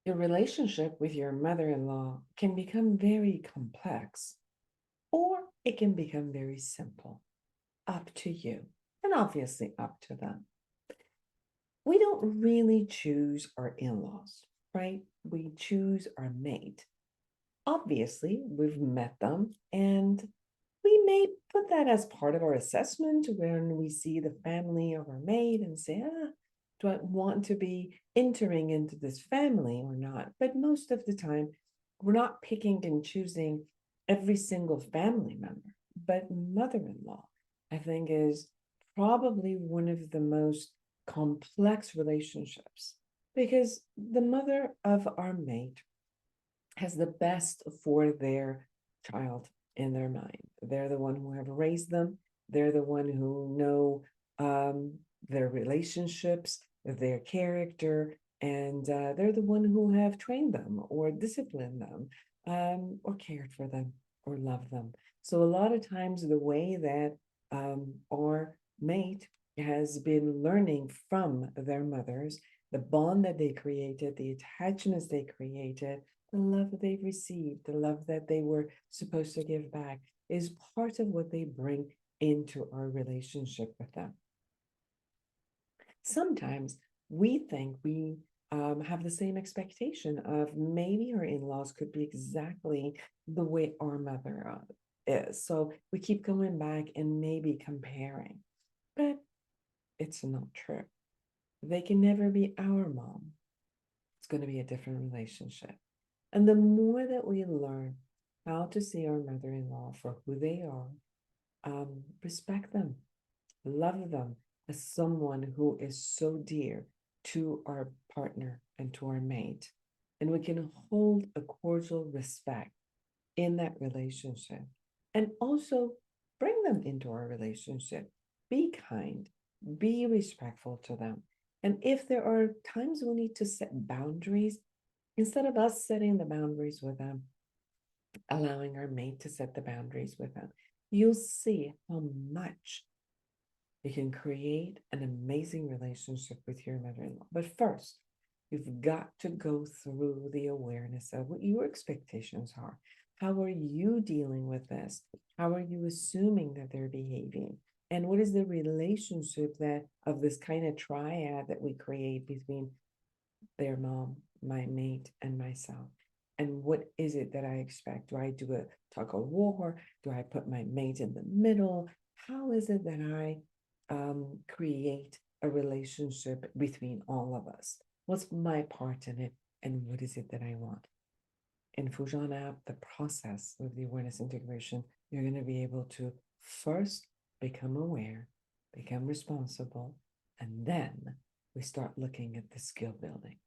Your relationship with your mother-in-law can become very complex, or it can become very simple, up to you, and obviously up to them. We don't really choose our in-laws, right? We choose our mate. Obviously, we've met them, and we may put that as part of our assessment when we see the family of our mate and say, do I want to be entering into this family or not? But most of the time, we're not picking and choosing every single family member. But mother in law, I think, is probably one of the most complex relationships because the mother of our mate has the best for their child in their mind. They're the one who have raised them. They're the one who know their relationships, their character, and they're the one who have trained them or disciplined them or cared for them or loved them. So a lot of times the way that our mate has been learning from their mothers, the bond that they created, the attachments they created, the love that they've received, the love that they were supposed to give back is part of what they bring into our relationship with them. Sometimes we think we have the same expectation of maybe our in-laws could be exactly the way our mother is. So we keep going back and maybe comparing, but it's not true. They can never be our mom. It's going to be a different relationship. And the more that we learn how to see our mother in law for who they are, respect them, love them as someone who is so dear to our partner and to our mate, and we can hold a cordial respect in that relationship and also bring them into our relationship. Be kind, be respectful to them. And if there are times we need to set boundaries, instead of us setting the boundaries with them, allowing our mate to set the boundaries with them, you'll see how much you can create an amazing relationship with your mother-in-law. But first, you've got to go through the awareness of what your expectations are. How are you dealing with this? How are you assuming that they're behaving? And what is the relationship that of this kind of triad that we create between their mom, my mate, and myself? And what is it that I expect? Do I do a tug of war? Do I put my mate in the middle? How is it that I create a relationship between all of us? What's my part in it? And what is it that I want? In Foojan app, the process of the awareness integration, you're going to be able to first become aware, become responsible, and then we start looking at the skill building.